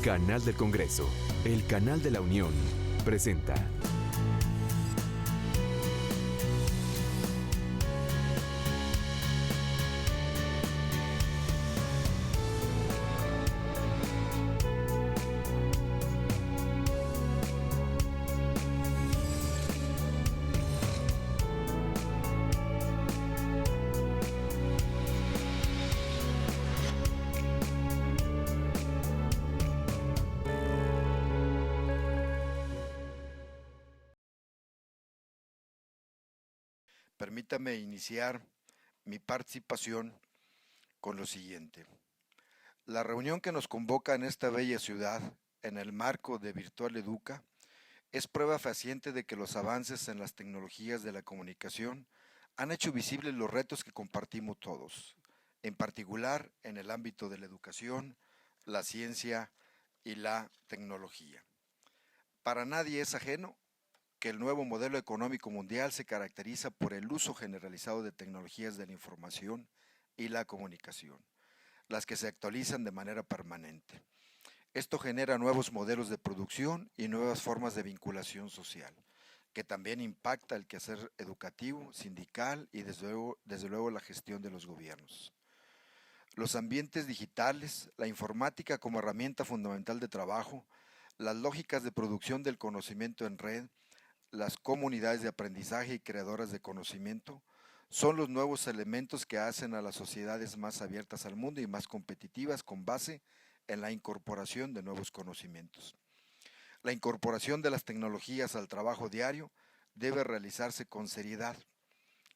Canal del Congreso, el canal de la Unión, presenta. Permítame iniciar mi participación con lo siguiente. La reunión que nos convoca en esta bella ciudad, en el marco de Virtual Educa, es prueba fehaciente de que los avances en las tecnologías de la comunicación han hecho visibles los retos que compartimos todos, en particular en el ámbito de la educación, la ciencia y la tecnología. Para nadie es ajeno que el nuevo modelo económico mundial se caracteriza por el uso generalizado de tecnologías de la información y la comunicación, las que se actualizan de manera permanente. Esto genera nuevos modelos de producción y nuevas formas de vinculación social, que también impacta el quehacer educativo, sindical y desde luego la gestión de los gobiernos. Los ambientes digitales, la informática como herramienta fundamental de trabajo, las lógicas de producción del conocimiento en red, las comunidades de aprendizaje y creadoras de conocimiento son los nuevos elementos que hacen a las sociedades más abiertas al mundo y más competitivas con base en la incorporación de nuevos conocimientos. La incorporación de las tecnologías al trabajo diario debe realizarse con seriedad,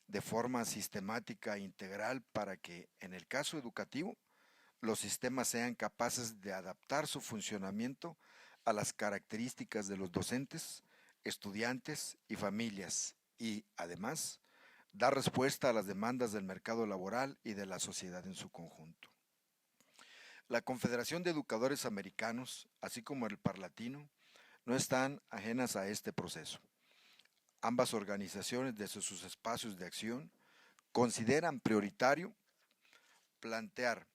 de forma sistemática e integral para que, en el caso educativo, los sistemas sean capaces de adaptar su funcionamiento a las características de los docentes, estudiantes y familias y, además, dar respuesta a las demandas del mercado laboral y de la sociedad en su conjunto. La Confederación de Educadores Americanos, así como el Parlatino, no están ajenas a este proceso. Ambas organizaciones, desde sus espacios de acción, consideran prioritario plantear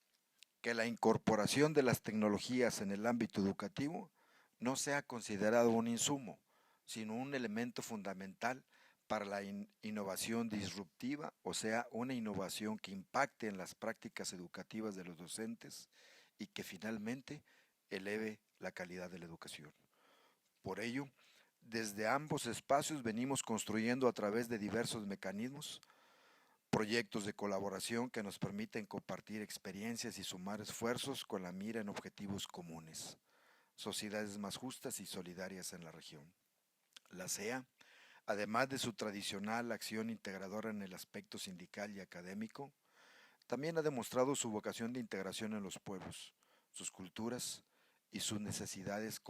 que la incorporación de las tecnologías en el ámbito educativo no sea considerado un insumo, sino un elemento fundamental para la innovación disruptiva, o sea, una innovación que impacte en las prácticas educativas de los docentes y que finalmente eleve la calidad de la educación. Por ello, desde ambos espacios venimos construyendo a través de diversos mecanismos proyectos de colaboración que nos permiten compartir experiencias y sumar esfuerzos con la mira en objetivos comunes, sociedades más justas y solidarias en la región. La CEA, además de su tradicional acción integradora en el aspecto sindical y académico, también ha demostrado su vocación de integración en los pueblos, sus culturas y sus necesidades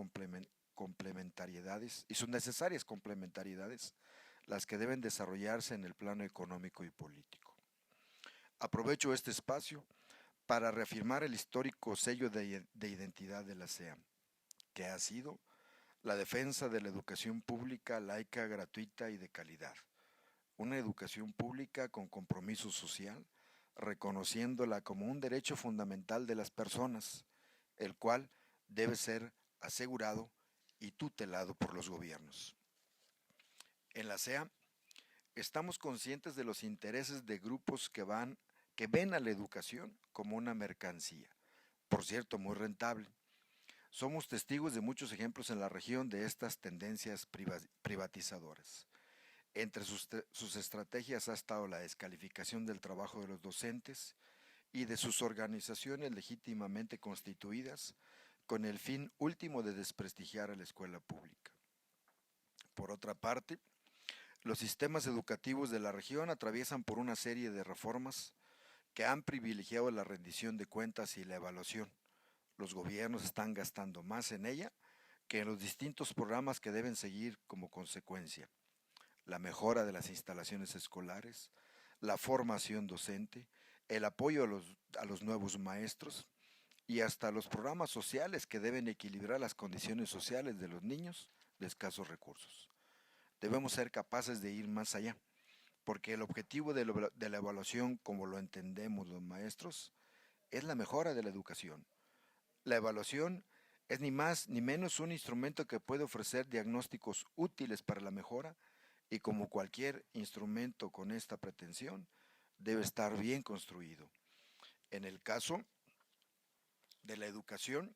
complementariedades y sus necesarias complementariedades, las que deben desarrollarse en el plano económico y político. Aprovecho este espacio para reafirmar el histórico sello de identidad de la CEA, que ha sido la defensa de la educación pública, laica, gratuita y de calidad. Una educación pública con compromiso social, reconociéndola como un derecho fundamental de las personas, el cual debe ser asegurado y tutelado por los gobiernos. En la CEA estamos conscientes de los intereses de grupos que ven a la educación como una mercancía, por cierto, muy rentable. Somos testigos de muchos ejemplos en la región de estas tendencias privatizadoras. Entre sus estrategias ha estado la descalificación del trabajo de los docentes y de sus organizaciones legítimamente constituidas con el fin último de desprestigiar a la escuela pública. Por otra parte, los sistemas educativos de la región atraviesan por una serie de reformas que han privilegiado la rendición de cuentas y la evaluación. Los gobiernos están gastando más en ella que en los distintos programas que deben seguir como consecuencia. La mejora de las instalaciones escolares, la formación docente, el apoyo a los nuevos maestros y hasta los programas sociales que deben equilibrar las condiciones sociales de los niños de escasos recursos. Debemos ser capaces de ir más allá, porque el objetivo de la evaluación, como lo entendemos los maestros, es la mejora de la educación. La evaluación Es ni más ni menos un instrumento que puede ofrecer diagnósticos útiles para la mejora y como cualquier instrumento con esta pretensión, debe estar bien construido. En el caso de la educación,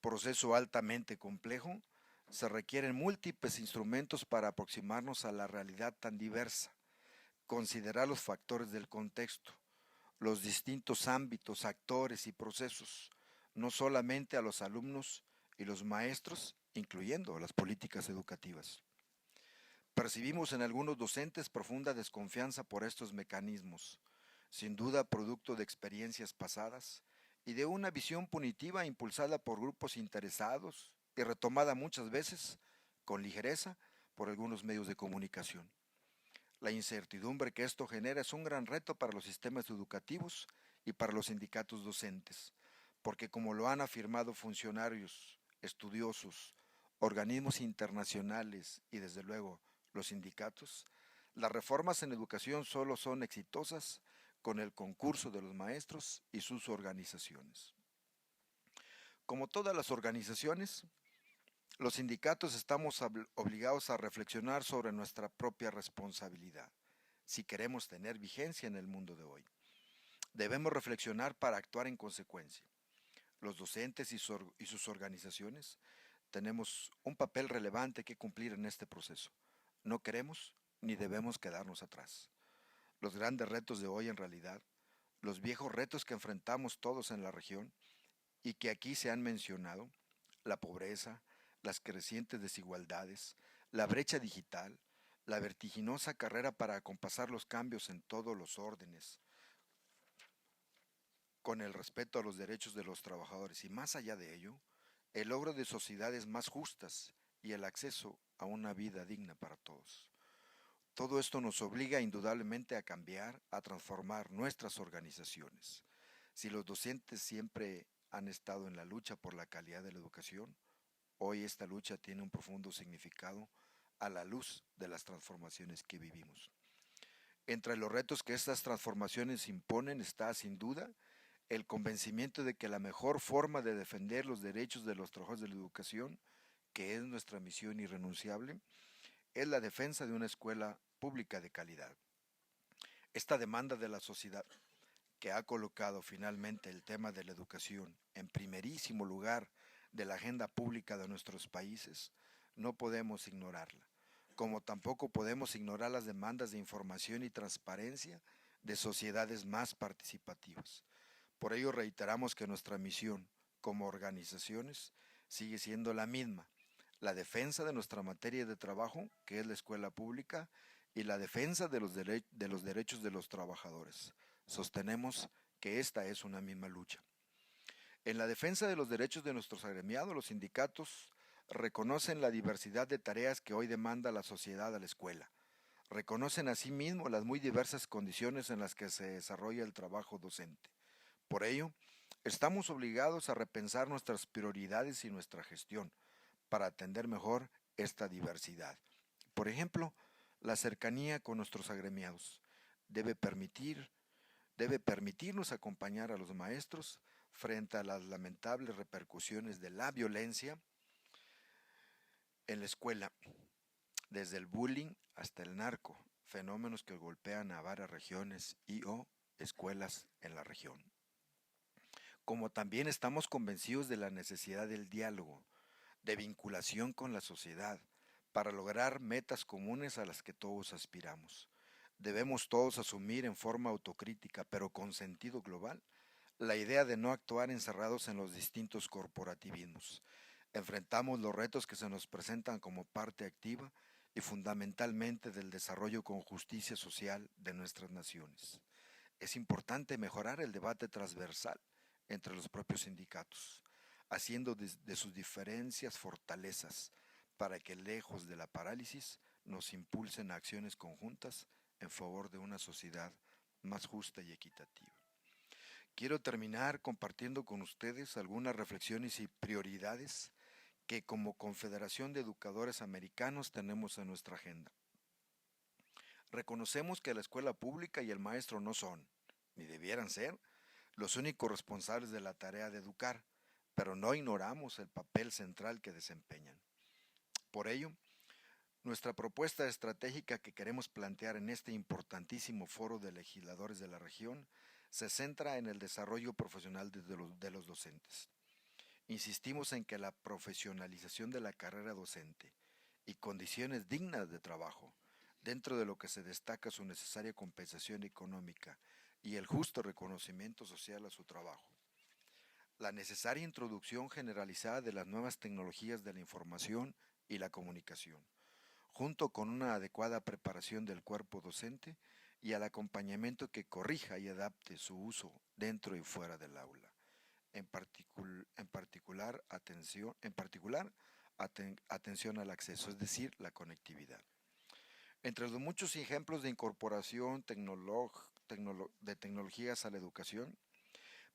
proceso altamente complejo, se requieren múltiples instrumentos para aproximarnos a la realidad tan diversa, considerar los factores del contexto, los distintos ámbitos, actores y procesos, no solamente a los alumnos y los maestros, incluyendo las políticas educativas. Percibimos en algunos docentes profunda desconfianza por estos mecanismos, sin duda producto de experiencias pasadas y de una visión punitiva impulsada por grupos interesados y retomada muchas veces con ligereza por algunos medios de comunicación. La incertidumbre que esto genera es un gran reto para los sistemas educativos y para los sindicatos docentes, porque como lo han afirmado funcionarios, estudiosos, organismos internacionales y desde luego los sindicatos, las reformas en educación solo son exitosas con el concurso de los maestros y sus organizaciones. Como todas las organizaciones, los sindicatos estamos obligados a reflexionar sobre nuestra propia responsabilidad, si queremos tener vigencia en el mundo de hoy. Debemos reflexionar para actuar en consecuencia. Los docentes y sus organizaciones tenemos un papel relevante que cumplir en este proceso. No queremos ni debemos quedarnos atrás. Los grandes retos de hoy en realidad, los viejos retos que enfrentamos todos en la región y que aquí se han mencionado, la pobreza, las crecientes desigualdades, la brecha digital, la vertiginosa carrera para acompasar los cambios en todos los órdenes, con el respeto a los derechos de los trabajadores y más allá de ello, el logro de sociedades más justas y el acceso a una vida digna para todos. Todo esto nos obliga indudablemente a cambiar, a transformar nuestras organizaciones. Si los docentes siempre han estado en la lucha por la calidad de la educación, hoy esta lucha tiene un profundo significado a la luz de las transformaciones que vivimos. Entre los retos que estas transformaciones imponen está, sin duda, el convencimiento de que la mejor forma de defender los derechos de los trabajadores de la educación, que es nuestra misión irrenunciable, es la defensa de una escuela pública de calidad. Esta demanda de la sociedad, que ha colocado finalmente el tema de la educación en primerísimo lugar de la agenda pública de nuestros países, no podemos ignorarla, como tampoco podemos ignorar las demandas de información y transparencia de sociedades más participativas. Por ello reiteramos que nuestra misión como organizaciones sigue siendo la misma, la defensa de nuestra materia de trabajo, que es la escuela pública, y la defensa de los derechos de los trabajadores. Sostenemos que esta es una misma lucha. En la defensa de los derechos de nuestros agremiados, los sindicatos reconocen la diversidad de tareas que hoy demanda la sociedad a la escuela. Reconocen asimismo las muy diversas condiciones en las que se desarrolla el trabajo docente. Por ello, estamos obligados a repensar nuestras prioridades y nuestra gestión para atender mejor esta diversidad. Por ejemplo, la cercanía con nuestros agremiados debe permitirnos acompañar a los maestros frente a las lamentables repercusiones de la violencia en la escuela, desde el bullying hasta el narco, fenómenos que golpean a varias regiones y o escuelas en la región. Como también estamos convencidos de la necesidad del diálogo, de vinculación con la sociedad, para lograr metas comunes a las que todos aspiramos. Debemos todos asumir en forma autocrítica, pero con sentido global, la idea de no actuar encerrados en los distintos corporativismos. Enfrentamos los retos que se nos presentan como parte activa y fundamentalmente del desarrollo con justicia social de nuestras naciones. Es importante mejorar el debate transversal entre los propios sindicatos, haciendo de sus diferencias fortalezas, para que lejos de la parálisis nos impulsen a acciones conjuntas en favor de una sociedad más justa y equitativa. Quiero terminar compartiendo con ustedes algunas reflexiones y prioridades que como Confederación de Educadores Americanos tenemos en nuestra agenda. Reconocemos que la escuela pública y el maestro no son, ni debieran ser, los únicos responsables de la tarea de educar, pero no ignoramos el papel central que desempeñan. Por ello, nuestra propuesta estratégica que queremos plantear en este importantísimo foro de legisladores de la región se centra en el desarrollo profesional de los docentes. Insistimos en que la profesionalización de la carrera docente y condiciones dignas de trabajo, dentro de lo que se destaca su necesaria compensación económica y el justo reconocimiento social a su trabajo. La necesaria introducción generalizada de las nuevas tecnologías de la información y la comunicación, junto con una adecuada preparación del cuerpo docente y al acompañamiento que corrija y adapte su uso dentro y fuera del aula. Atención al acceso, es decir, la conectividad. Entre los muchos ejemplos de incorporación de tecnologías a la educación,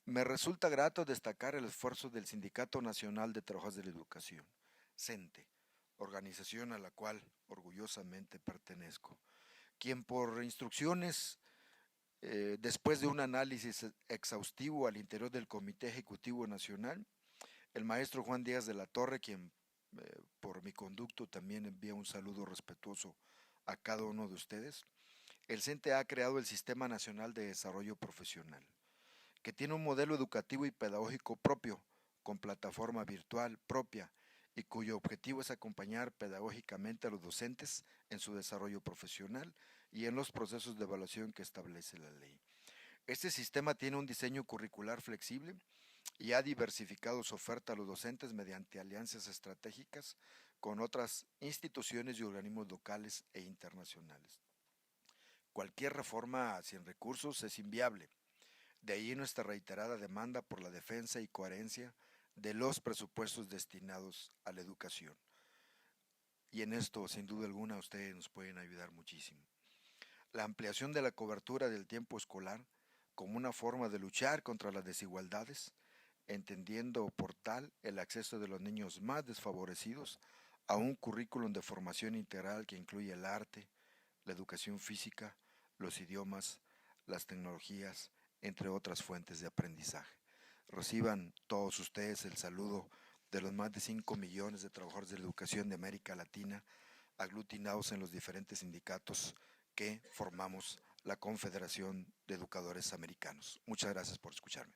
me resulta grato destacar el esfuerzo del Sindicato Nacional de Trabajadores de la Educación, CENTE, organización a la cual orgullosamente pertenezco, quien por instrucciones, después de un análisis exhaustivo al interior del Comité Ejecutivo Nacional, el maestro Juan Díaz de la Torre, quien por mi conducto también envía un saludo respetuoso a cada uno de ustedes, el CENTE ha creado el Sistema Nacional de Desarrollo Profesional, que tiene un modelo educativo y pedagógico propio, con plataforma virtual propia, y cuyo objetivo es acompañar pedagógicamente a los docentes en su desarrollo profesional y en los procesos de evaluación que establece la ley. Este sistema tiene un diseño curricular flexible y ha diversificado su oferta a los docentes mediante alianzas estratégicas con otras instituciones y organismos locales e internacionales. Cualquier reforma sin recursos es inviable. De ahí nuestra reiterada demanda por la defensa y coherencia de los presupuestos destinados a la educación. Y en esto, sin duda alguna, ustedes nos pueden ayudar muchísimo. La ampliación de la cobertura del tiempo escolar como una forma de luchar contra las desigualdades, entendiendo por tal el acceso de los niños más desfavorecidos a un currículum de formación integral que incluye el arte, la educación física, los idiomas, las tecnologías, entre otras fuentes de aprendizaje. Reciban todos ustedes el saludo de los más de 5 millones de trabajadores de la educación de América Latina, aglutinados en los diferentes sindicatos que formamos la Confederación de Educadores Americanos. Muchas gracias por escucharme.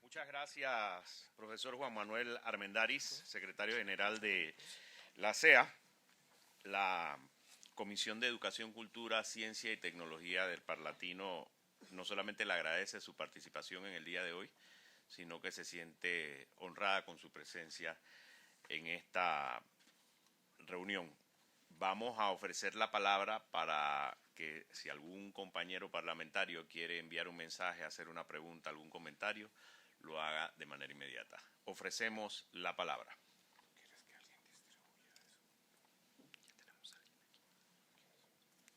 Muchas gracias, profesor Juan Manuel Armendáriz, secretario general de la CEA, la Comisión de Educación, Cultura, Ciencia y Tecnología del Parlatino. No solamente le agradece su participación en el día de hoy, sino que se siente honrada con su presencia en esta reunión. Vamos a ofrecer la palabra para que si algún compañero parlamentario quiere enviar un mensaje, hacer una pregunta, algún comentario, lo haga de manera inmediata. Ofrecemos la palabra.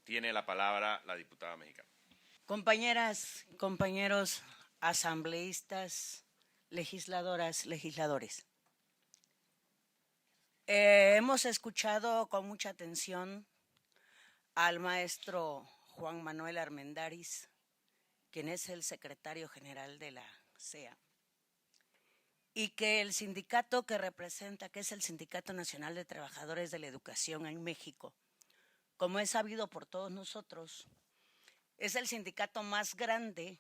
Tiene la palabra la diputada mexicana. Compañeras, compañeros, asambleístas, legisladoras, legisladores. Hemos escuchado con mucha atención al maestro Juan Manuel Armendáriz, quien es el secretario general de la CEA, y que el sindicato que representa, que es el Sindicato Nacional de Trabajadores de la Educación en México, como es sabido por todos nosotros, es el sindicato más grande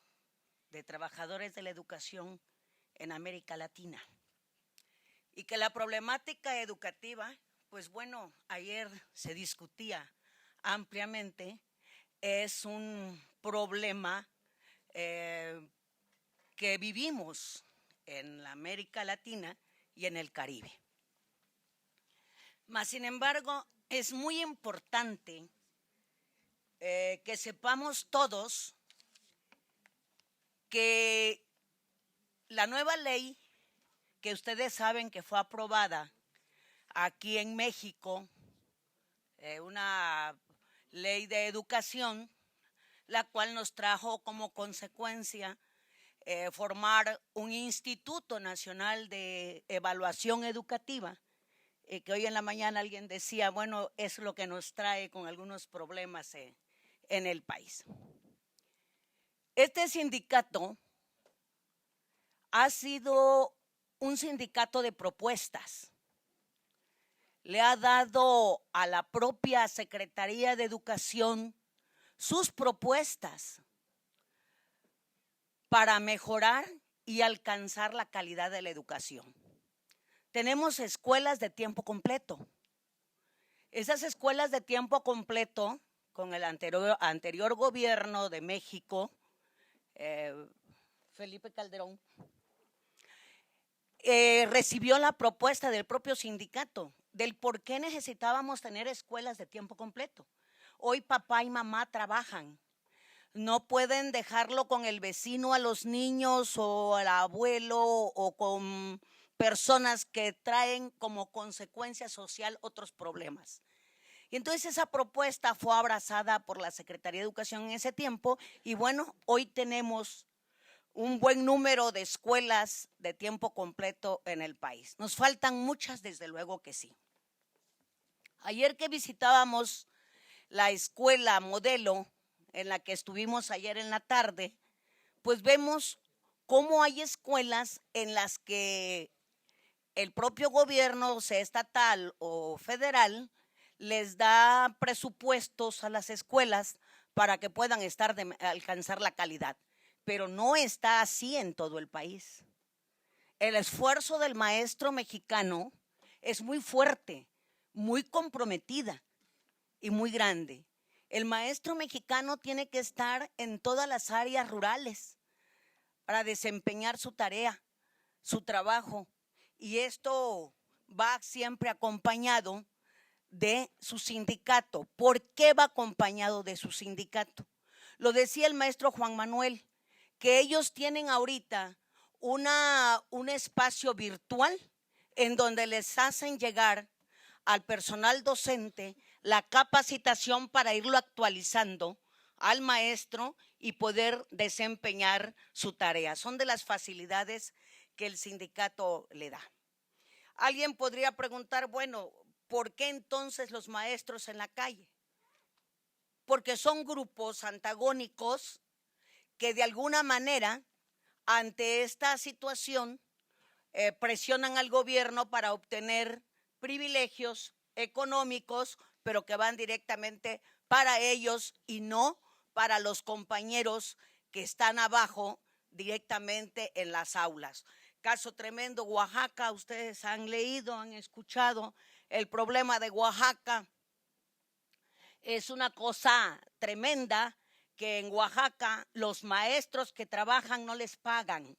de trabajadores de la educación en América Latina. Y que la problemática educativa, pues bueno, ayer se discutía ampliamente, es un problema que vivimos en la América Latina y en el Caribe. Mas, sin embargo, es muy importante que sepamos todos que la nueva ley que ustedes saben que fue aprobada aquí en México, una ley de educación, la cual nos trajo como consecuencia formar un Instituto Nacional de Evaluación Educativa, que hoy en la mañana alguien decía, bueno, es lo que nos trae con algunos problemas en el país. Este sindicato ha sido un sindicato de propuestas. Le ha dado a la propia Secretaría de Educación sus propuestas para mejorar y alcanzar la calidad de la educación. Tenemos escuelas de tiempo completo. Esas escuelas de tiempo completo, con el anterior gobierno de México, Felipe Calderón, recibió la propuesta del propio sindicato del por qué necesitábamos tener escuelas de tiempo completo. Hoy papá y mamá trabajan. No pueden dejarlo con el vecino a los niños o al abuelo o con personas que traen como consecuencia social otros problemas. Y entonces esa propuesta fue abrazada por la Secretaría de Educación en ese tiempo y bueno, hoy tenemos un buen número de escuelas de tiempo completo en el país. Nos faltan muchas, desde luego que sí. Ayer que visitábamos la escuela modelo en la que estuvimos ayer en la tarde, pues vemos cómo hay escuelas en las que el propio gobierno, sea estatal o federal, les da presupuestos a las escuelas para que puedan alcanzar la calidad. Pero no está así en todo el país. El esfuerzo del maestro mexicano es muy fuerte, muy comprometida y muy grande. El maestro mexicano tiene que estar en todas las áreas rurales para desempeñar su tarea, su trabajo, y esto va siempre acompañado de su sindicato. ¿Por qué va acompañado de su sindicato? Lo decía el maestro Juan Manuel, que ellos tienen ahorita un espacio virtual en donde les hacen llegar al personal docente la capacitación para irlo actualizando al maestro y poder desempeñar su tarea. Son de las facilidades que el sindicato le da. Alguien podría preguntar, bueno, ¿por qué entonces los maestros en la calle? Porque son grupos antagónicos que de alguna manera, ante esta situación, presionan al gobierno para obtener privilegios económicos, pero que van directamente para ellos y no para los compañeros que están abajo directamente en las aulas. Caso tremendo, Oaxaca, ustedes han leído, han escuchado el problema de Oaxaca. Es una cosa tremenda que en Oaxaca los maestros que trabajan no les pagan.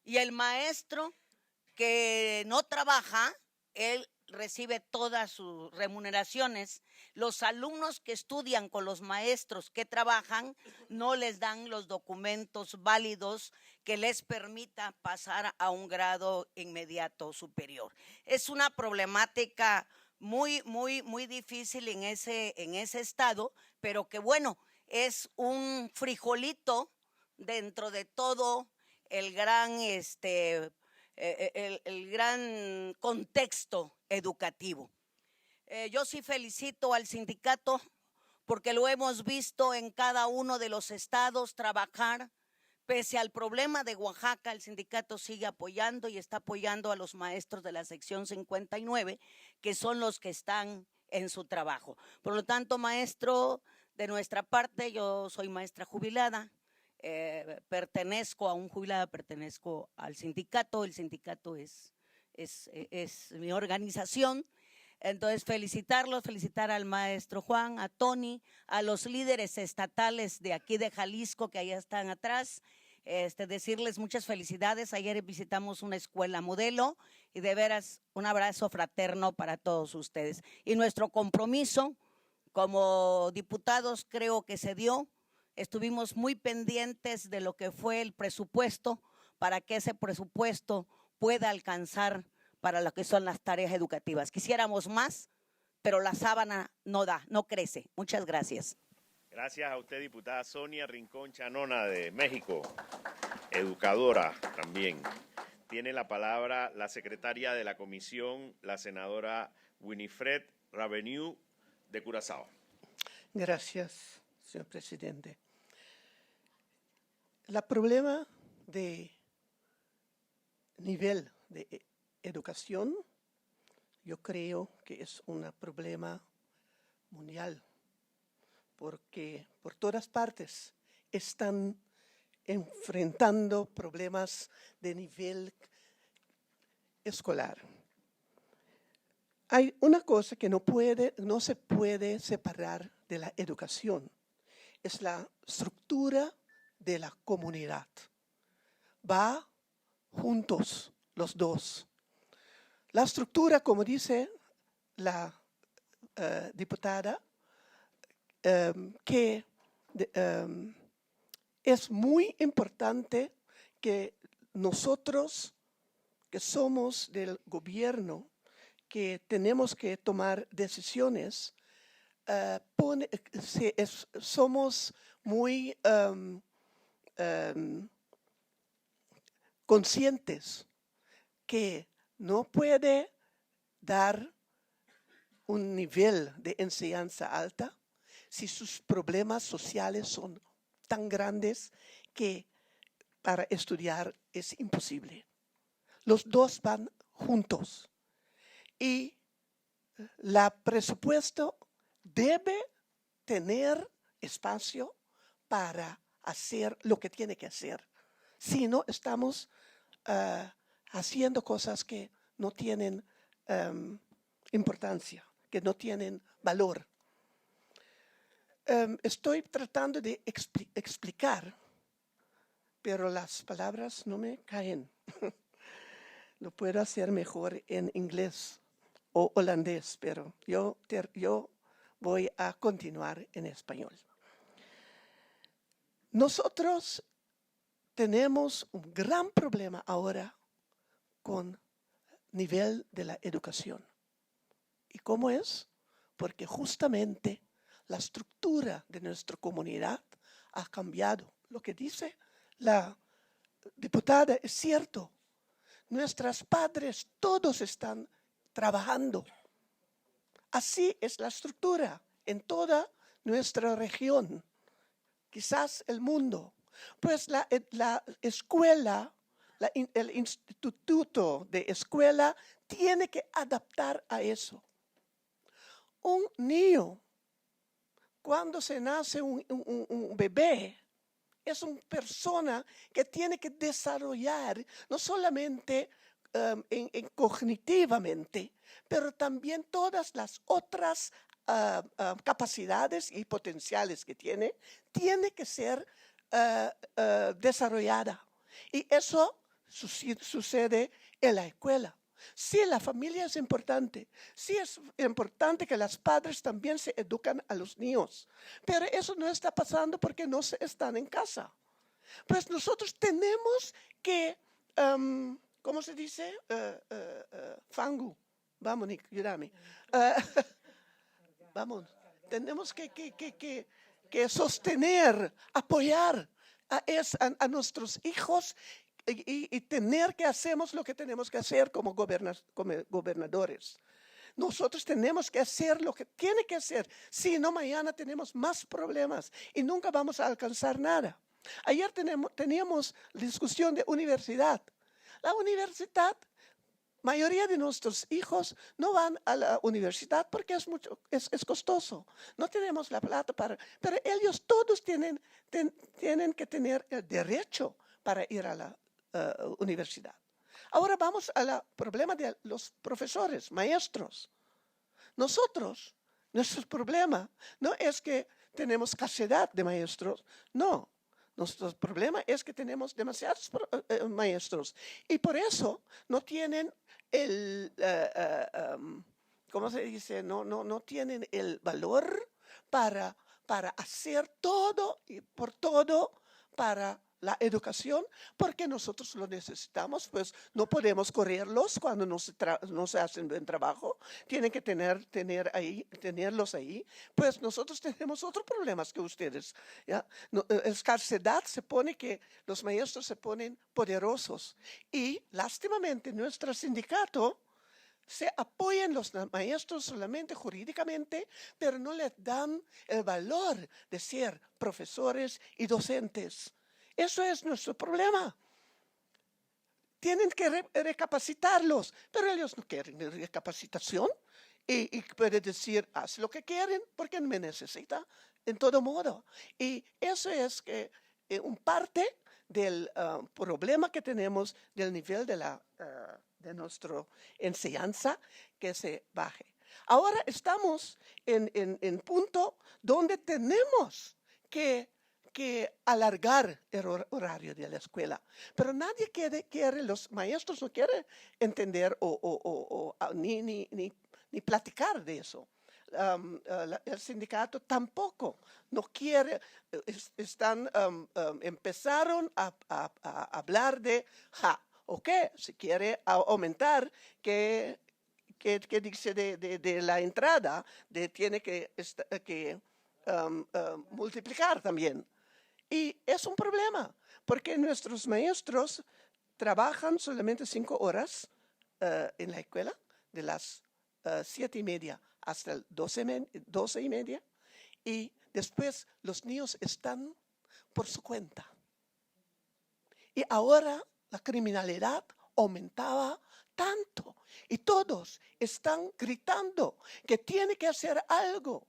Y el maestro que no trabaja, él recibe todas sus remuneraciones. Los alumnos que estudian con los maestros que trabajan no les dan los documentos válidos que les permita pasar a un grado inmediato superior. Es una problemática muy difícil en ese estado, pero que bueno, es un frijolito dentro de todo el gran el gran contexto educativo. Yo sí felicito al sindicato porque lo hemos visto en cada uno de los estados trabajar. Pese al problema de Oaxaca, el sindicato sigue apoyando y está apoyando a los maestros de la sección 59, que son los que están en su trabajo. Por lo tanto, maestro, de nuestra parte, yo soy maestra jubilada, pertenezco a un jubilado, pertenezco al sindicato, el sindicato es mi organización. Entonces, felicitar al maestro Juan, a Tony, a los líderes estatales de aquí de Jalisco que allá están atrás, decirles muchas felicidades. Ayer visitamos una escuela modelo y de veras un abrazo fraterno para todos ustedes. Y nuestro compromiso como diputados creo que se dio. Estuvimos muy pendientes de lo que fue el presupuesto para que ese presupuesto pueda alcanzar para lo que son las tareas educativas. Quisiéramos más, pero la sábana no da, no crece. Muchas gracias. Gracias a usted, diputada Sonia Rincón Chanona de México, educadora también. Tiene la palabra la secretaria de la comisión, la senadora Winifred Ravenue de Curazao. Gracias, señor presidente. El problema de nivel de educación, yo creo que es un problema mundial, porque por todas partes están enfrentando problemas de nivel escolar. Hay una cosa que no se puede separar de la educación, es la estructura de la comunidad. Va juntos los dos. La estructura, como dice la diputada, que es muy importante que nosotros, que somos del gobierno, que tenemos que tomar decisiones, somos muy conscientes que no puede dar un nivel de enseñanza alta si sus problemas sociales son tan grandes que para estudiar es imposible. Los dos van juntos y el presupuesto debe tener espacio para hacer lo que tiene que hacer. Si no, estamos haciendo cosas que no tienen importancia, que no tienen valor. Estoy tratando de explicar, pero las palabras no me caen. Lo puedo hacer mejor en inglés o holandés, pero yo voy a continuar en español. Nosotros tenemos un gran problema ahora con nivel de la educación. ¿Y cómo es? Porque justamente la estructura de nuestra comunidad ha cambiado. Lo que dice la diputada es cierto. Nuestros padres todos están trabajando. Así es la estructura en toda nuestra región, quizás el mundo. Pues la escuela, el instituto de escuela tiene que adaptar a eso. Un niño, cuando se nace un bebé, es una persona que tiene que desarrollar no solamente cognitivamente, pero también todas las otras capacidades y potenciales que tiene que ser desarrollada. Y eso sucede en la escuela. Sí, la familia es importante. Sí, es importante que los padres también se educan a los niños. Pero eso no está pasando porque no están en casa. Pues nosotros tenemos que, ¿cómo se dice? Fangu. Vamos, Nick, ayúdame. Vamos, tenemos que sostener, apoyar a nuestros hijos y tener que hacemos lo que tenemos que hacer como gobernadores. Nosotros tenemos que hacer lo que tiene que hacer. Si no, mañana tenemos más problemas y nunca vamos a alcanzar nada. Ayer teníamos discusión de universidad. La universidad, mayoría de nuestros hijos no van a la universidad porque es costoso. No tenemos la plata pero ellos todos tienen que tener el derecho para ir a la universidad. Ahora vamos al problema de los profesores, maestros. Nuestro problema no es que tenemos escasez de maestros, no. Nuestro problema es que tenemos demasiados maestros y por eso no tienen ¿cómo se dice? No tienen el valor para hacer todo y por todo para la educación, porque nosotros lo necesitamos, pues no podemos correrlos cuando no se hacen buen trabajo, tienen que tenerlos ahí, pues nosotros tenemos otros problemas que ustedes, ¿ya? Escasez se pone que los maestros se ponen poderosos y lástimamente nuestro sindicato se apoyan los maestros solamente jurídicamente, pero no les dan el valor de ser profesores y docentes. Eso es nuestro problema. Tienen que recapacitarlos, pero ellos no quieren recapacitación y pueden decir, haz lo que quieren porque me necesita en todo modo. Y eso es que un parte del problema que tenemos del nivel de nuestra enseñanza que se baje. Ahora estamos en punto donde tenemos que alargar el horario de la escuela, pero nadie quiere, los maestros no quieren entender ni platicar de eso. El sindicato tampoco no quiere, empezaron a hablar de, ok, si quiere aumentar, que dice de la entrada, tiene que multiplicar también. Y es un problema, porque nuestros maestros trabajan solamente 5 horas en la escuela, de las 7:30 hasta las 12:30, y después los niños están por su cuenta. Y ahora la criminalidad aumentaba tanto y todos están gritando que tiene que hacer algo.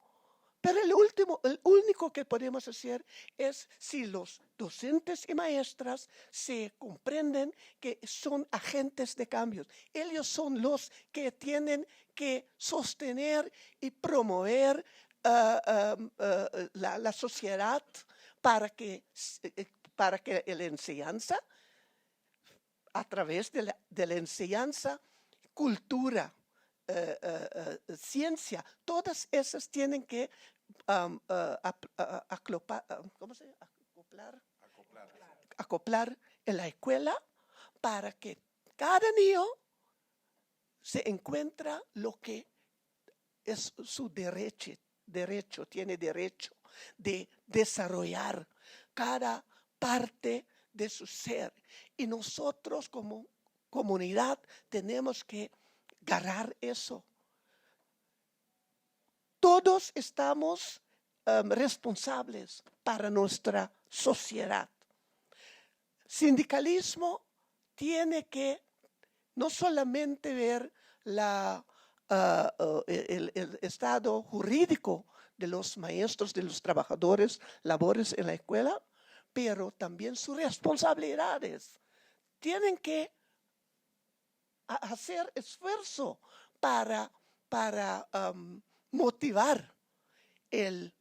Pero el único que podemos hacer es si los docentes y maestras se comprenden que son agentes de cambios. Ellos son los que tienen que sostener y promover la sociedad para que la enseñanza, a través de la enseñanza, cultura, ciencia, todas esas tienen que acoplar en la escuela para que cada niño se encuentra lo que es su derecho, tiene derecho de desarrollar cada parte de su ser. Y nosotros como comunidad tenemos que ganar eso. Todos estamos responsables para nuestra sociedad. Sindicalismo tiene que no solamente ver el estado jurídico de los maestros, de los trabajadores, labores en la escuela, pero también sus responsabilidades. Tienen que hacer esfuerzo para motivar el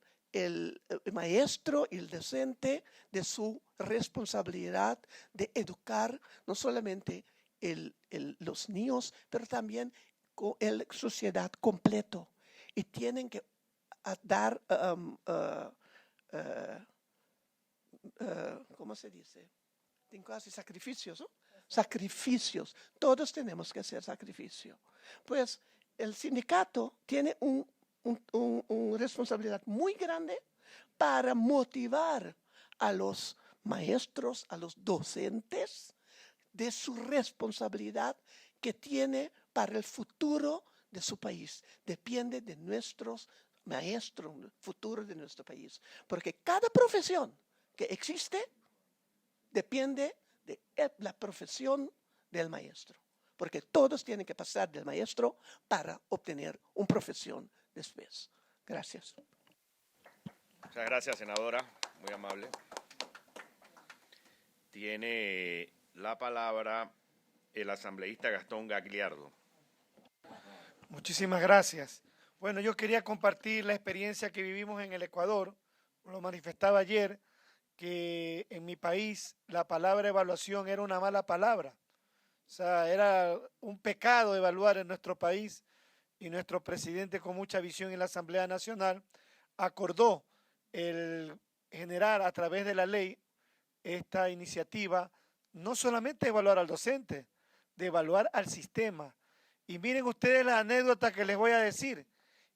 maestro y el docente de su responsabilidad de educar no solamente los niños, pero también la sociedad completo. Y tienen que dar, ¿cómo se dice? Sacrificios, ¿no? Sacrificios. Todos tenemos que hacer sacrificio. Pues el sindicato tiene una responsabilidad muy grande para motivar a los maestros, a los docentes, de su responsabilidad que tiene para el futuro de su país. Depende de nuestros maestros, el futuro de nuestro país. Porque cada profesión que existe depende de la profesión del maestro. Porque todos tienen que pasar del maestro para obtener una profesión después. Gracias. Muchas gracias, senadora. Muy amable. Tiene la palabra el asambleísta Gastón Gagliardo. Muchísimas gracias. Bueno, yo quería compartir la experiencia que vivimos en el Ecuador. Lo manifestaba ayer, que en mi país la palabra evaluación era una mala palabra. O sea, era un pecado evaluar en nuestro país, y nuestro presidente, con mucha visión en la Asamblea Nacional, acordó el generar a través de la ley esta iniciativa, no solamente de evaluar al docente, de evaluar al sistema. Y miren ustedes la anécdota que les voy a decir.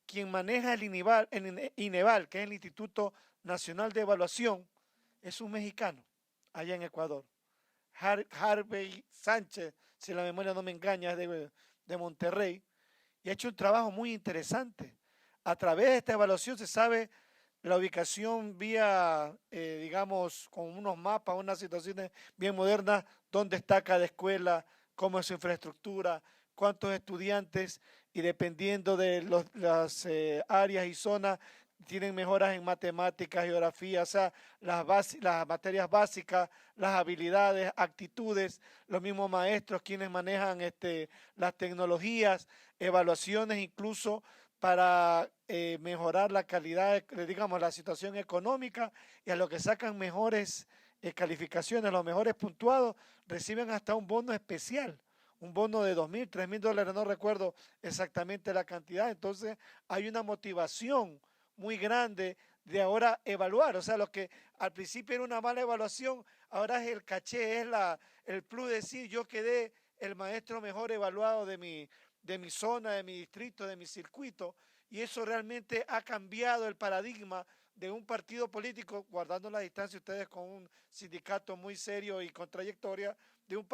Quien maneja el INEVAL, que es el Instituto Nacional de Evaluación, es un mexicano allá en Ecuador. Harvey Sánchez, si la memoria no me engaña, es de Monterrey. y ha hecho un trabajo muy interesante. A través de esta evaluación se sabe la ubicación vía, digamos, con unos mapas, unas situaciones bien modernas, dónde está cada escuela, cómo es su infraestructura, cuántos estudiantes, y dependiendo de las áreas y zonas, tienen mejoras en matemáticas, geografía, o sea, las materias básicas, las habilidades, actitudes, los mismos maestros, quienes manejan las tecnologías, evaluaciones incluso para mejorar la calidad, digamos, la situación económica, y a los que sacan mejores calificaciones, los mejores puntuados, reciben hasta un bono especial, un bono de $2,000, $3,000, no recuerdo exactamente la cantidad. Entonces hay una motivación muy grande de ahora evaluar, o sea, lo que al principio era una mala evaluación, ahora es el caché, es el plus de decir yo quedé el maestro mejor evaluado de mi zona, de mi distrito, de mi circuito, y eso realmente ha cambiado el paradigma de un partido político, guardando la distancia ustedes con un sindicato muy serio y con trayectoria, de un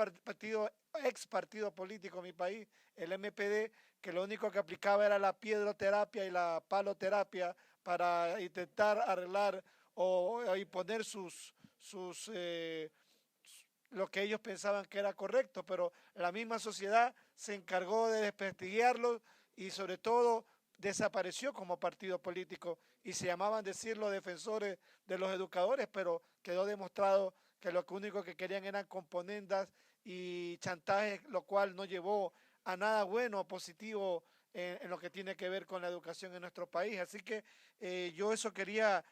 ex partido político en mi país, el MPD, que lo único que aplicaba era la piedroterapia y la paloterapia para intentar arreglar o imponer lo que ellos pensaban que era correcto, pero la misma sociedad se encargó de desprestigiarlo y sobre todo desapareció como partido político, y se llamaban decir los defensores de los educadores, pero quedó demostrado que lo único que querían eran componendas y chantajes, lo cual no llevó a nada bueno o positivo en lo que tiene que ver con la educación en nuestro país. Así que yo eso quería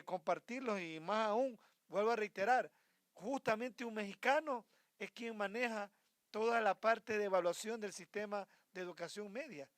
compartirlo, y más aún, vuelvo a reiterar, justamente un mexicano es quien maneja toda la parte de evaluación del sistema de educación media,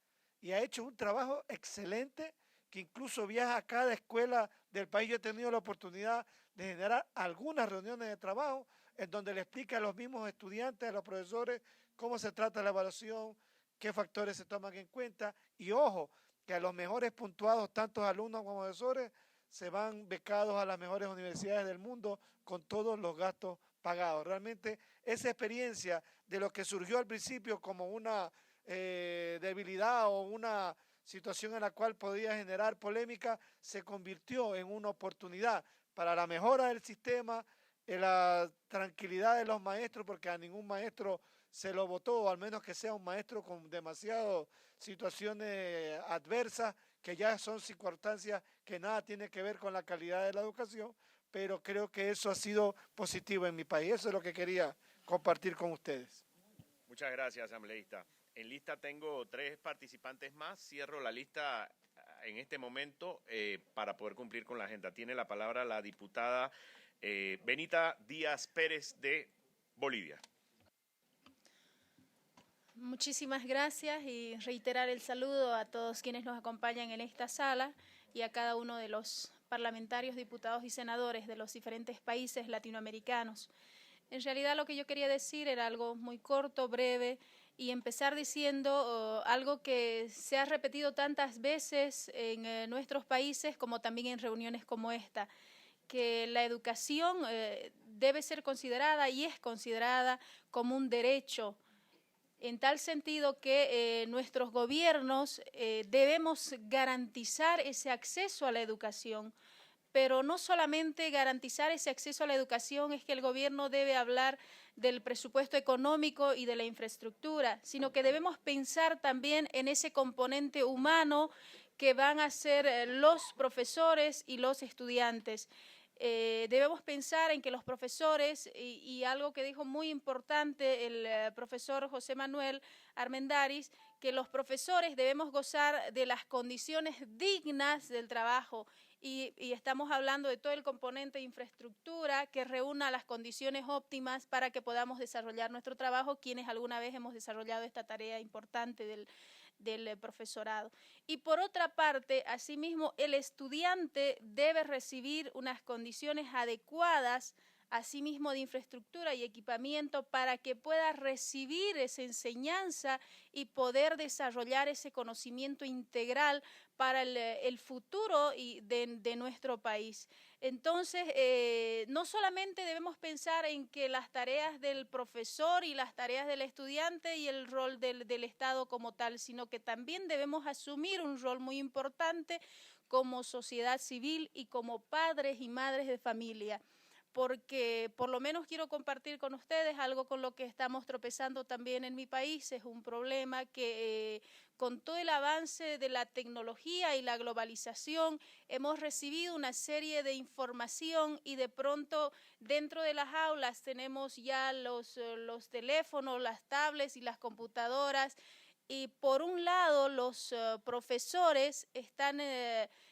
y ha hecho un trabajo excelente, que incluso viaja a cada escuela del país. Yo he tenido la oportunidad de generar algunas reuniones de trabajo en donde le explica a los mismos estudiantes, a los profesores, cómo se trata la evaluación, qué factores se toman en cuenta, y ojo, que a los mejores puntuados, tanto alumnos como profesores, se van becados a las mejores universidades del mundo con todos los gastos pagados. Realmente esa experiencia de lo que surgió al principio como una debilidad o una situación en la cual podía generar polémica, se convirtió en una oportunidad para la mejora del sistema, en la tranquilidad de los maestros, porque a ningún maestro se lo votó, o al menos que sea un maestro con demasiadas situaciones adversas, que ya son circunstancias que nada tiene que ver con la calidad de la educación, pero creo que eso ha sido positivo en mi país. Eso es lo que quería compartir con ustedes. Muchas gracias, asambleísta. En lista tengo 3 participantes más. Cierro la lista en este momento para poder cumplir con la agenda. Tiene la palabra la diputada Benita Díaz Pérez de Bolivia. Muchísimas gracias, y reiterar el saludo a todos quienes nos acompañan en esta sala y a cada uno de los parlamentarios, diputados y senadores de los diferentes países latinoamericanos. En realidad lo que yo quería decir era algo muy corto, breve, y empezar diciendo algo que se ha repetido tantas veces en nuestros países como también en reuniones como esta, que la educación debe ser considerada y es considerada como un derecho, en tal sentido que nuestros gobiernos debemos garantizar ese acceso a la educación. Pero no solamente garantizar ese acceso a la educación es que el gobierno debe hablar del presupuesto económico y de la infraestructura, sino que debemos pensar también en ese componente humano que van a ser los profesores y los estudiantes. Debemos pensar en que los profesores, y algo que dijo muy importante el profesor José Manuel Armendáriz, que los profesores debemos gozar de las condiciones dignas del trabajo, y estamos hablando de todo el componente de infraestructura que reúna las condiciones óptimas para que podamos desarrollar nuestro trabajo, quienes alguna vez hemos desarrollado esta tarea importante del profesorado. Y por otra parte, asimismo, el estudiante debe recibir unas condiciones adecuadas asimismo de infraestructura y equipamiento para que pueda recibir esa enseñanza y poder desarrollar ese conocimiento integral para el futuro de nuestro país. Entonces, no solamente debemos pensar en que las tareas del profesor y las tareas del estudiante y el rol del Estado como tal, sino que también debemos asumir un rol muy importante como sociedad civil y como padres y madres de familia, porque por lo menos quiero compartir con ustedes algo con lo que estamos tropezando también en mi país. Es un problema que con todo el avance de la tecnología y la globalización hemos recibido una serie de información y de pronto dentro de las aulas tenemos ya los teléfonos, las tablets y las computadoras. Y por un lado, los profesores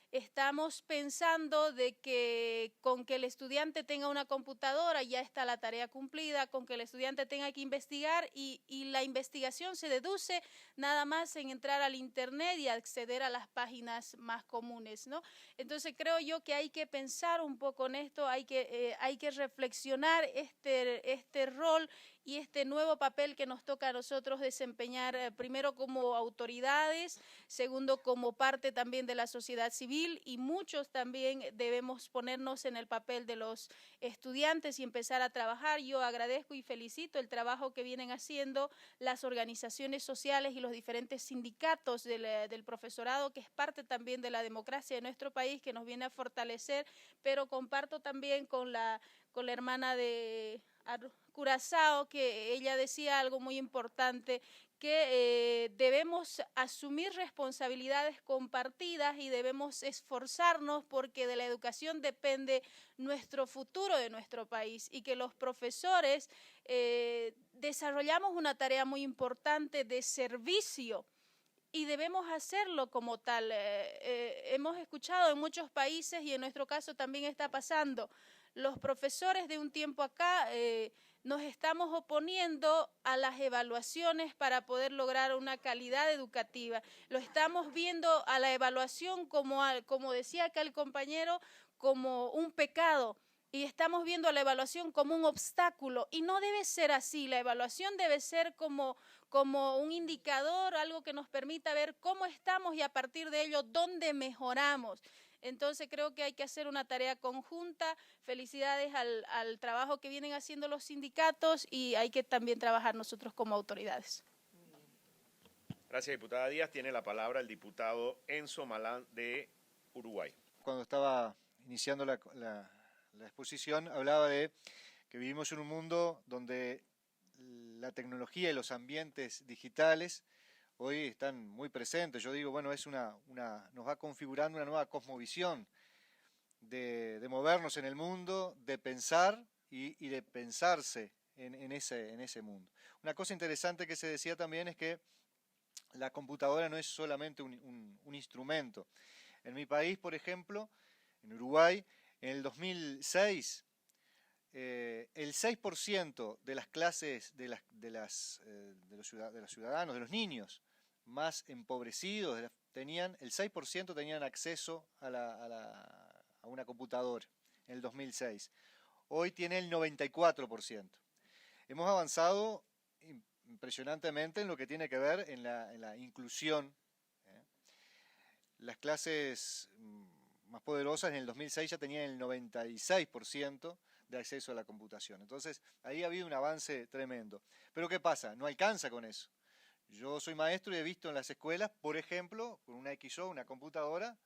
estamos pensando de que con que el estudiante tenga una computadora ya está la tarea cumplida, con que el estudiante tenga que investigar y la investigación se deduce nada más en entrar al internet y acceder a las páginas más comunes, ¿no? Entonces creo yo que hay que pensar un poco en esto, hay que reflexionar este rol y este nuevo papel que nos toca a nosotros desempeñar, primero como autoridades, segundo como parte también de la sociedad civil, y muchos también debemos ponernos en el papel de los estudiantes y empezar a trabajar. Yo agradezco y felicito el trabajo que vienen haciendo las organizaciones sociales y los diferentes sindicatos del profesorado, que es parte también de la democracia de nuestro país, que nos viene a fortalecer, pero comparto también con la hermana de Curazao, que ella decía algo muy importante, que debemos asumir responsabilidades compartidas y debemos esforzarnos porque de la educación depende nuestro futuro de nuestro país, y que los profesores desarrollamos una tarea muy importante de servicio y debemos hacerlo como tal. Hemos escuchado en muchos países, y en nuestro caso también está pasando, los profesores de un tiempo acá nos estamos oponiendo a las evaluaciones para poder lograr una calidad educativa. Lo estamos viendo a la evaluación como decía acá el compañero, como un pecado. Y estamos viendo a la evaluación como un obstáculo, y no debe ser así. La evaluación debe ser como un indicador, algo que nos permita ver cómo estamos y a partir de ello dónde mejoramos. Entonces creo que hay que hacer una tarea conjunta. Felicidades al trabajo que vienen haciendo los sindicatos, y hay que también trabajar nosotros como autoridades. Gracias, diputada Díaz. Tiene la palabra el diputado Enzo Malán de Uruguay. Cuando estaba iniciando la exposición, hablaba de que vivimos en un mundo donde la tecnología y los ambientes digitales hoy están muy presentes. Yo digo, bueno, nos va configurando una nueva cosmovisión de movernos en el mundo, de pensar y de pensarse en ese mundo. Una cosa interesante que se decía también es que la computadora no es solamente un instrumento. En mi país, por ejemplo, en Uruguay, en el 2006, el 6% de las clases de los ciudadanos, de los niños más empobrecidos, el 6% tenían acceso a una computadora en el 2006. Hoy tiene el 94%. Hemos avanzado impresionantemente en lo que tiene que ver en la inclusión. Las clases más poderosas en el 2006 ya tenían el 96% de acceso a la computación. Entonces, ahí ha habido un avance tremendo. Pero ¿qué pasa? No alcanza con eso. Yo soy maestro y he visto en las escuelas, por ejemplo, con una XO, una computadora,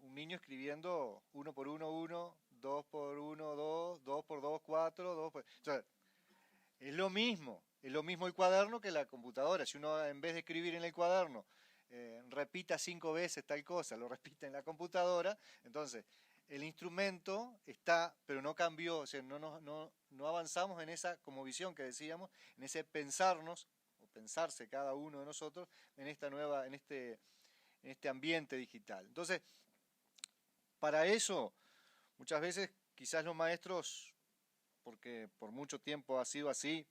un niño escribiendo 1 por 1, 1, 2 por 1, 2, 2 por 2, 4, 2 por... O sea, es lo mismo el cuaderno que la computadora. Si uno, en vez de escribir en el cuaderno, repita 5 veces tal cosa, lo repite en la computadora, entonces el instrumento está, pero no cambió, o sea, no avanzamos en esa como visión que decíamos, en ese pensarnos, o pensarse cada uno de nosotros en este ambiente digital. Entonces, para eso, muchas veces quizás los maestros, porque por mucho tiempo ha sido así,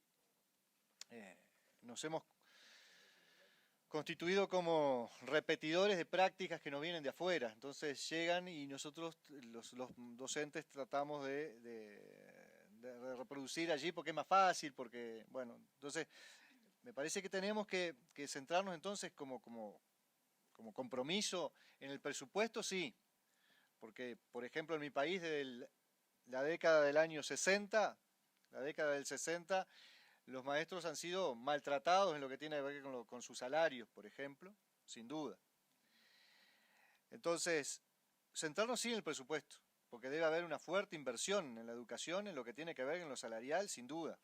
nos hemos constituido como repetidores de prácticas que nos vienen de afuera. Entonces llegan y nosotros, los docentes, tratamos de de reproducir allí porque es más fácil, porque, bueno, entonces me parece que tenemos que centrarnos entonces como compromiso en el presupuesto, sí, porque, por ejemplo, en mi país, desde la década del año 60, la década del 60, los maestros han sido maltratados en lo que tiene que ver con sus salarios, por ejemplo, sin duda. Entonces, centrarnos sí en el presupuesto, porque debe haber una fuerte inversión en la educación, en lo que tiene que ver con lo salarial, sin duda.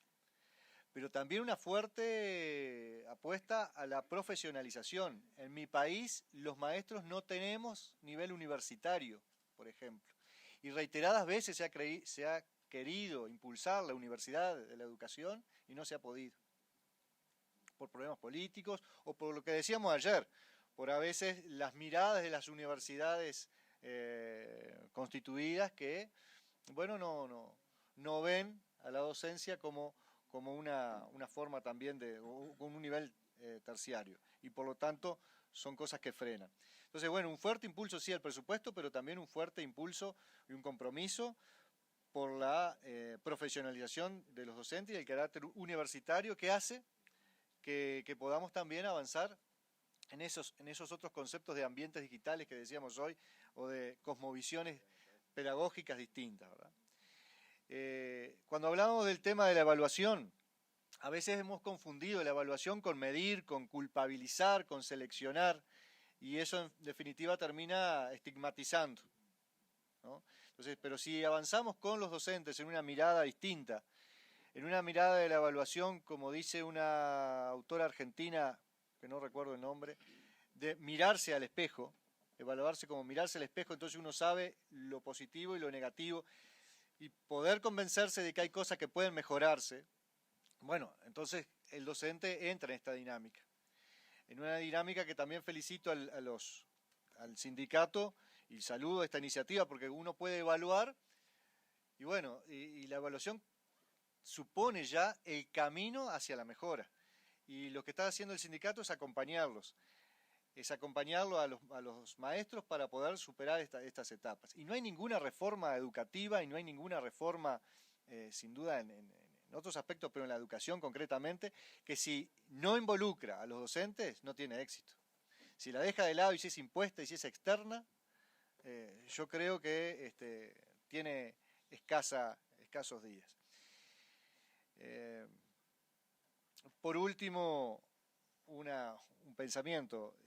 Pero también una fuerte apuesta a la profesionalización. En mi país, los maestros no tenemos nivel universitario, por ejemplo. Y reiteradas veces se ha querido impulsar la universidad de la educación y no se ha podido. Por problemas políticos o por lo que decíamos ayer, por a veces las miradas de las universidades constituidas que, bueno, no ven a la docencia como una forma también con un nivel terciario, y por lo tanto son cosas que frenan. Entonces, bueno, un fuerte impulso sí al presupuesto, pero también un fuerte impulso y un compromiso por la profesionalización de los docentes y el carácter universitario que hace que podamos también avanzar en esos otros conceptos de ambientes digitales que decíamos hoy, o de cosmovisiones pedagógicas distintas, ¿verdad? Cuando hablamos del tema de la evaluación, a veces hemos confundido la evaluación con medir, con culpabilizar, con seleccionar, y eso en definitiva termina estigmatizando, ¿no? Entonces, pero si avanzamos con los docentes en una mirada distinta, en una mirada de la evaluación, como dice una autora argentina, que no recuerdo el nombre, de mirarse al espejo, evaluarse como mirarse al espejo, entonces uno sabe lo positivo y lo negativo, y poder convencerse de que hay cosas que pueden mejorarse, bueno, entonces el docente entra en esta dinámica. En una dinámica que también felicito al sindicato y saludo esta iniciativa, porque uno puede evaluar, y bueno, y la evaluación supone ya el camino hacia la mejora. Y lo que está haciendo el sindicato es acompañarlos. Es acompañarlo a los maestros para poder superar estas etapas. Y no hay ninguna reforma educativa y no hay ninguna reforma, sin duda, en otros aspectos, pero en la educación concretamente, que si no involucra a los docentes, no tiene éxito. Si la deja de lado y si es impuesta y si es externa, yo creo que tiene escasos días. Por último, un pensamiento.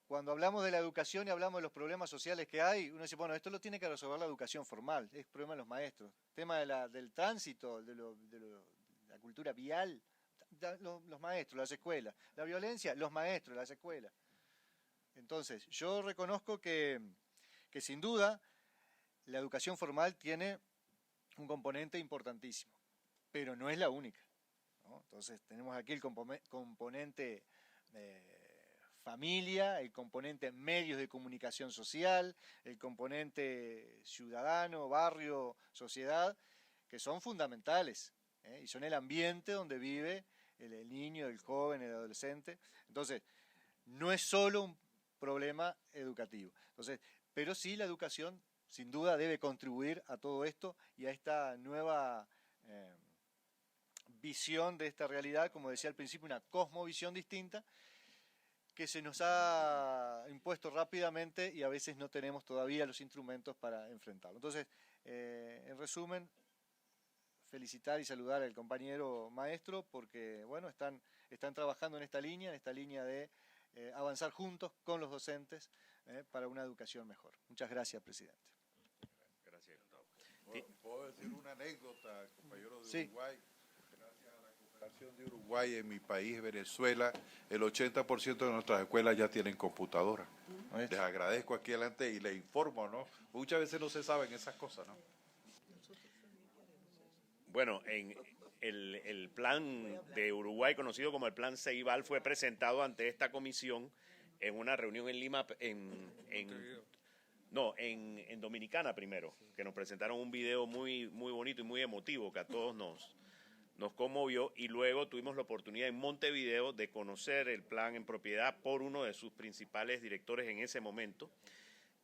Cuando hablamos de la educación y hablamos de los problemas sociales que hay, uno dice, bueno, esto lo tiene que resolver la educación formal, es problema de los maestros. Tema del tránsito, de la cultura vial, los maestros, las escuelas. La violencia, los maestros, las escuelas. Entonces, yo reconozco que sin duda la educación formal tiene un componente importantísimo, pero no es la única, ¿no? Entonces, tenemos aquí el componente familia, el componente medios de comunicación social, el componente ciudadano, barrio, sociedad, que son fundamentales, y son el ambiente donde vive el niño, el joven, el adolescente. Entonces, no es solo un problema educativo. Entonces, pero sí la educación, sin duda, debe contribuir a todo esto y a esta nueva visión de esta realidad, como decía al principio, una cosmovisión distinta, que se nos ha impuesto rápidamente y a veces no tenemos todavía los instrumentos para enfrentarlo. Entonces, en resumen, felicitar y saludar al compañero maestro porque, bueno, están trabajando en esta línea de avanzar juntos con los docentes para una educación mejor. Muchas gracias, presidente. Gracias, Gustavo. ¿Puedo decir una anécdota, compañero de Sí. Uruguay? Gracias a la cooperación de Uruguay en mi país, Venezuela, el 80% de nuestras escuelas ya tienen computadora. Les agradezco aquí adelante y les informo, ¿no? Muchas veces no se saben esas cosas, ¿no? Bueno, en el plan de Uruguay, conocido como el Plan Ceibal, fue presentado ante esta comisión en una reunión en Lima, en Dominicana primero, que nos presentaron un video muy, muy bonito y muy emotivo que a todos nos conmovió, y luego tuvimos la oportunidad en Montevideo de conocer el plan en propiedad por uno de sus principales directores en ese momento.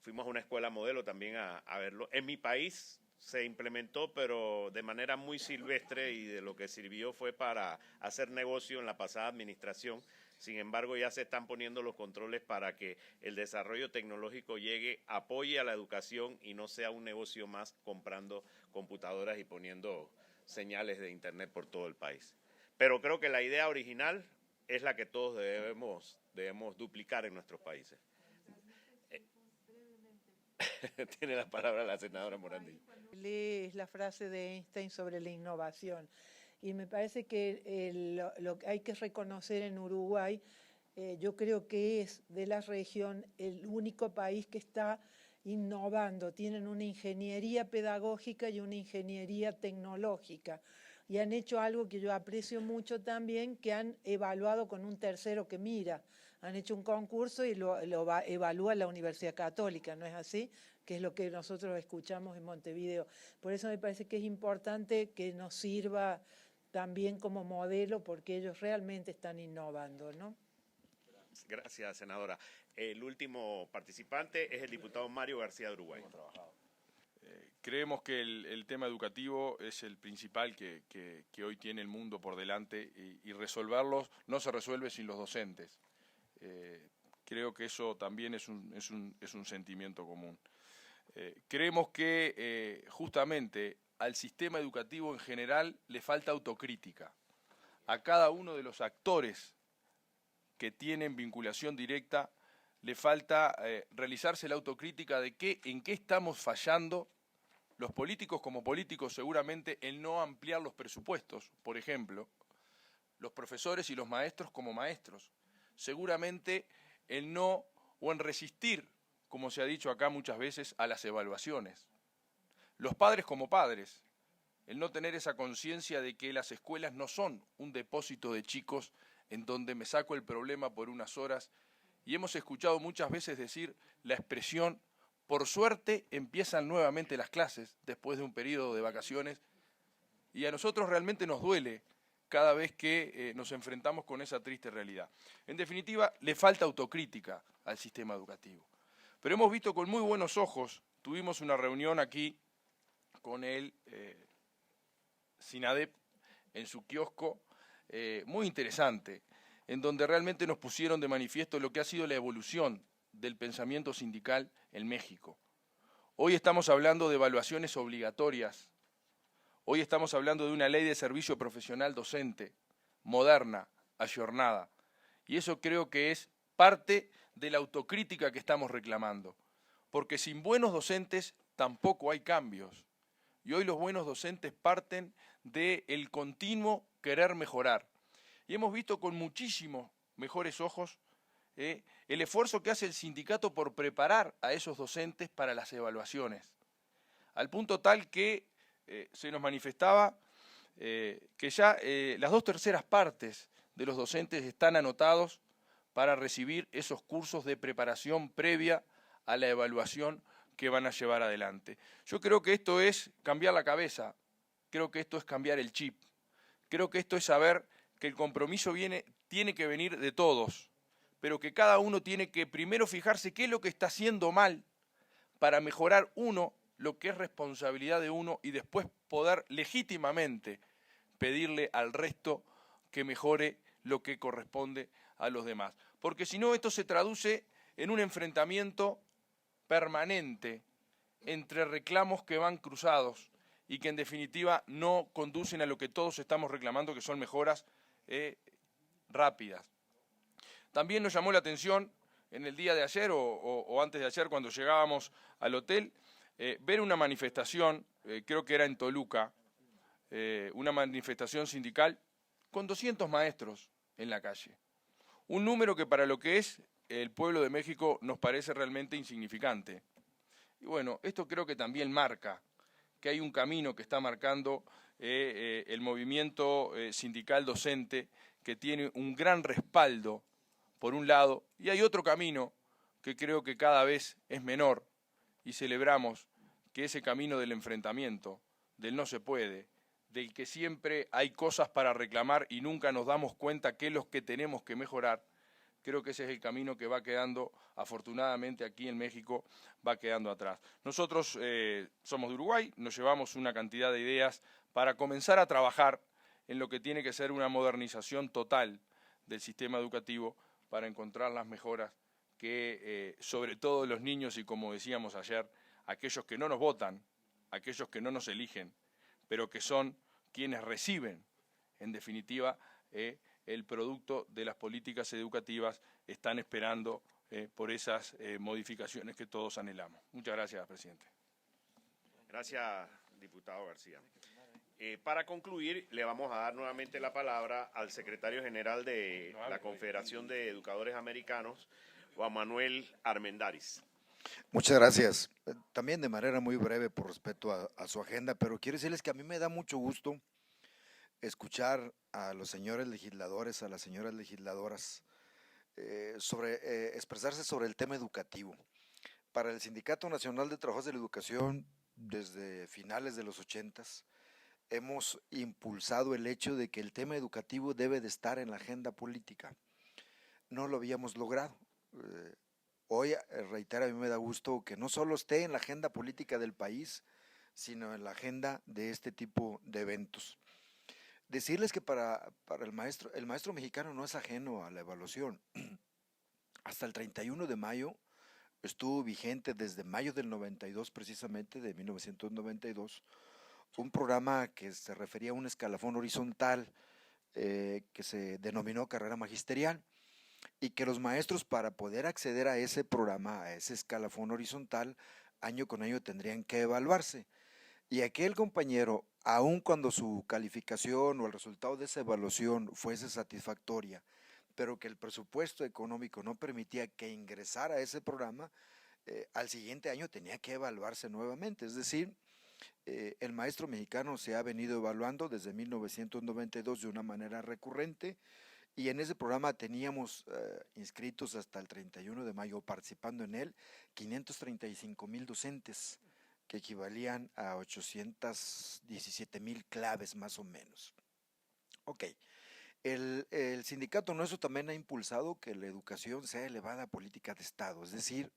Fuimos a una escuela modelo también a verlo. En mi país se implementó, pero de manera muy silvestre, y de lo que sirvió fue para hacer negocio en la pasada administración. Sin embargo, ya se están poniendo los controles para que el desarrollo tecnológico llegue, apoye a la educación y no sea un negocio más comprando computadoras y poniendo señales de internet por todo el país. Pero creo que la idea original es la que todos debemos duplicar en nuestros países. Tiene la palabra la senadora Morandi. Es la frase de Einstein sobre la innovación. Y me parece que lo que hay que reconocer en Uruguay, yo creo que es de la región el único país que está innovando. Tienen una ingeniería pedagógica y una ingeniería tecnológica. Y han hecho algo que yo aprecio mucho también, que han evaluado con un tercero que mira. Han hecho un concurso y lo evalúa la Universidad Católica, ¿no es así? Que es lo que nosotros escuchamos en Montevideo. Por eso me parece que es importante que nos sirva también como modelo, porque ellos realmente están innovando, ¿no? Gracias, senadora. El último participante es el diputado Mario García de Uruguay. Creemos que el tema educativo es el principal que hoy tiene el mundo por delante, y resolverlos no se resuelve sin los docentes. Creo que eso también es un sentimiento común. Creemos que justamente al sistema educativo en general le falta autocrítica. A cada uno de los actores que tienen vinculación directa le falta realizarse la autocrítica de en qué estamos fallando los políticos como políticos, seguramente en no ampliar los presupuestos, por ejemplo, los profesores y los maestros como maestros, seguramente en no o en resistir, como se ha dicho acá muchas veces, a las evaluaciones. Los padres como padres, el no tener esa conciencia de que las escuelas no son un depósito de chicos en donde me saco el problema por unas horas, y hemos escuchado muchas veces decir la expresión: por suerte empiezan nuevamente las clases después de un periodo de vacaciones, y a nosotros realmente nos duele cada vez que nos enfrentamos con esa triste realidad. En definitiva, le falta autocrítica al sistema educativo. Pero hemos visto con muy buenos ojos, tuvimos una reunión aquí con el SINADEP en su kiosco, muy interesante, en donde realmente nos pusieron de manifiesto lo que ha sido la evolución del pensamiento sindical en México. Hoy estamos hablando de evaluaciones obligatorias, hoy estamos hablando de una ley de servicio profesional docente, moderna, ayornada, y eso creo que es parte de la autocrítica que estamos reclamando, porque sin buenos docentes tampoco hay cambios, y hoy los buenos docentes parten del continuo querer mejorar, y hemos visto con muchísimos mejores ojos el esfuerzo que hace el sindicato por preparar a esos docentes para las evaluaciones, al punto tal que se nos manifestaba que ya las 2/3 partes de los docentes están anotados para recibir esos cursos de preparación previa a la evaluación que van a llevar adelante. Yo creo que esto es cambiar la cabeza, creo que esto es cambiar el chip, creo que esto es saber que el compromiso tiene que venir de todos, pero que cada uno tiene que primero fijarse qué es lo que está haciendo mal para mejorar uno lo que es responsabilidad de uno, y después poder legítimamente pedirle al resto que mejore lo que corresponde a los demás. Porque si no, esto se traduce en un enfrentamiento permanente entre reclamos que van cruzados y que en definitiva no conducen a lo que todos estamos reclamando, que son mejoras rápidas. También nos llamó la atención en el día de ayer o antes de ayer, cuando llegábamos al hotel, ver una manifestación, creo que era en Toluca, una manifestación sindical con 200 maestros en la calle. Un número que para lo que es el pueblo de México nos parece realmente insignificante. Y bueno, esto creo que también marca que hay un camino que está marcando el movimiento sindical docente, que tiene un gran respaldo por un lado, y hay otro camino que creo que cada vez es menor, y celebramos que ese camino del enfrentamiento, del no se puede, del que siempre hay cosas para reclamar y nunca nos damos cuenta qué es lo que tenemos que mejorar, creo que ese es el camino que va quedando, afortunadamente aquí en México, va quedando atrás. Nosotros somos de Uruguay, nos llevamos una cantidad de ideas para comenzar a trabajar en lo que tiene que ser una modernización total del sistema educativo para encontrar las mejoras que sobre todo los niños y, como decíamos ayer, aquellos que no nos votan, aquellos que no nos eligen, pero que son quienes reciben, en definitiva, el producto de las políticas educativas, están esperando por esas modificaciones que todos anhelamos. Muchas gracias, presidente. Gracias, diputado García. Para concluir, le vamos a dar nuevamente la palabra al secretario general de la Confederación de Educadores Americanos, Juan Manuel Armendáriz. Muchas gracias. También de manera muy breve por respeto a su agenda, pero quiero decirles que a mí me da mucho gusto escuchar a los señores legisladores, a las señoras legisladoras, expresarse sobre el tema educativo. Para el Sindicato Nacional de Trabajadores de la Educación, desde finales de los 80s, hemos impulsado el hecho de que el tema educativo debe de estar en la agenda política. No lo habíamos logrado. Hoy, reitero, a mí me da gusto que no solo esté en la agenda política del país, sino en la agenda de este tipo de eventos. Decirles que para el maestro mexicano no es ajeno a la evaluación. Hasta el 31 de mayo estuvo vigente, desde mayo del 92, precisamente de 1992, un programa que se refería a un escalafón horizontal que se denominó carrera magisterial, y que los maestros, para poder acceder a ese programa, a ese escalafón horizontal, año con año tendrían que evaluarse. Y aquel compañero, aun cuando su calificación o el resultado de esa evaluación fuese satisfactoria, pero que el presupuesto económico no permitía que ingresara a ese programa, al siguiente año tenía que evaluarse nuevamente. Es decir, el maestro mexicano se ha venido evaluando desde 1992 de una manera recurrente, y en ese programa teníamos inscritos hasta el 31 de mayo, participando en él, 535,000 docentes, que equivalían a 817,000 claves más o menos. Ok, el sindicato nuestro también ha impulsado que la educación sea elevada a política de Estado, es decir,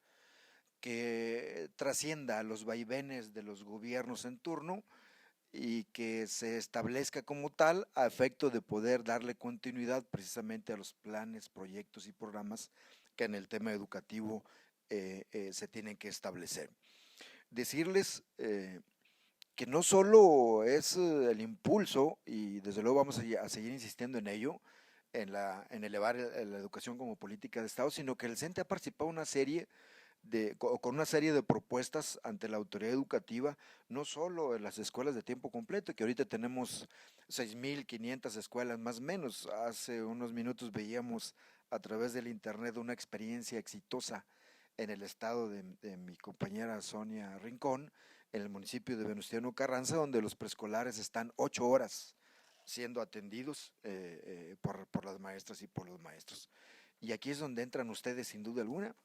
que trascienda a los vaivenes de los gobiernos en turno y que se establezca como tal a efecto de poder darle continuidad precisamente a los planes, proyectos y programas que en el tema educativo se tienen que establecer. Decirles que no solo es el impulso, y desde luego vamos a seguir insistiendo en ello, en elevar la educación como política de Estado, sino que el CENTE ha participado con una serie de propuestas ante la autoridad educativa, no solo en las escuelas de tiempo completo, que ahorita tenemos 6,500 escuelas más o menos. Hace unos minutos veíamos a través del internet una experiencia exitosa en el estado de mi compañera Sonia Rincón, en el municipio de Venustiano Carranza, donde los preescolares están 8 horas siendo atendidos por las maestras y por los maestros. Y aquí es donde entran ustedes sin duda alguna.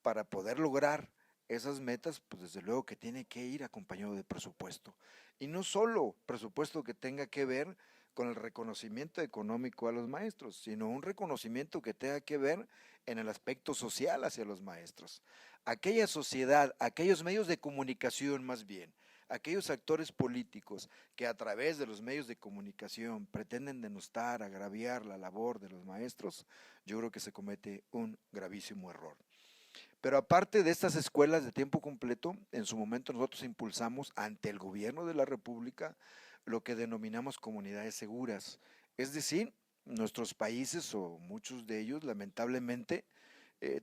Para poder lograr esas metas, pues desde luego que tiene que ir acompañado de presupuesto. Y no solo presupuesto que tenga que ver con el reconocimiento económico a los maestros, sino un reconocimiento que tenga que ver en el aspecto social hacia los maestros. Aquella sociedad, aquellos medios de comunicación más bien, aquellos actores políticos que a través de los medios de comunicación pretenden denostar, agraviar la labor de los maestros, yo creo que se comete un gravísimo error. Pero aparte de estas escuelas de tiempo completo, en su momento nosotros impulsamos ante el gobierno de la República lo que denominamos comunidades seguras. Es decir, nuestros países, o muchos de ellos, lamentablemente,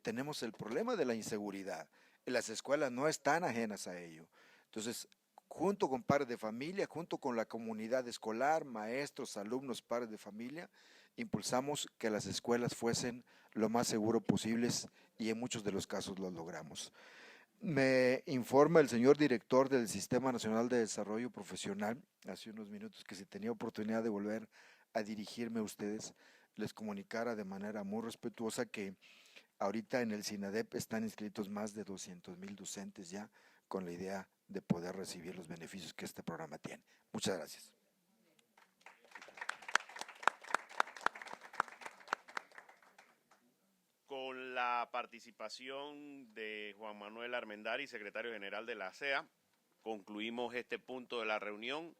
tenemos el problema de la inseguridad. Las escuelas no están ajenas a ello. Entonces, junto con padres de familia, junto con la comunidad escolar, maestros, alumnos, padres de familia, impulsamos que las escuelas fuesen lo más seguro posibles, y en muchos de los casos lo logramos. Me informa el señor director del Sistema Nacional de Desarrollo Profesional, hace unos minutos, que si tenía oportunidad de volver a dirigirme a ustedes, les comunicara de manera muy respetuosa que ahorita en el SINADEP están inscritos más de 200,000 docentes ya, con la idea de poder recibir los beneficios que este programa tiene. Muchas gracias. la participación de Juan Manuel Armendáriz, secretario general de la ASEA, concluimos este punto de la reunión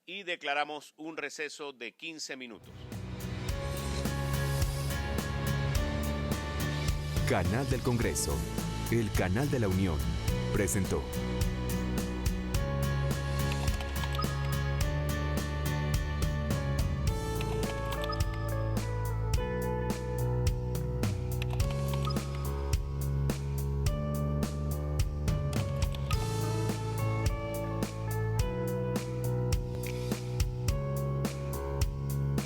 y declaramos un receso de 15 minutos. Canal del Congreso, el canal de la Unión, presentó.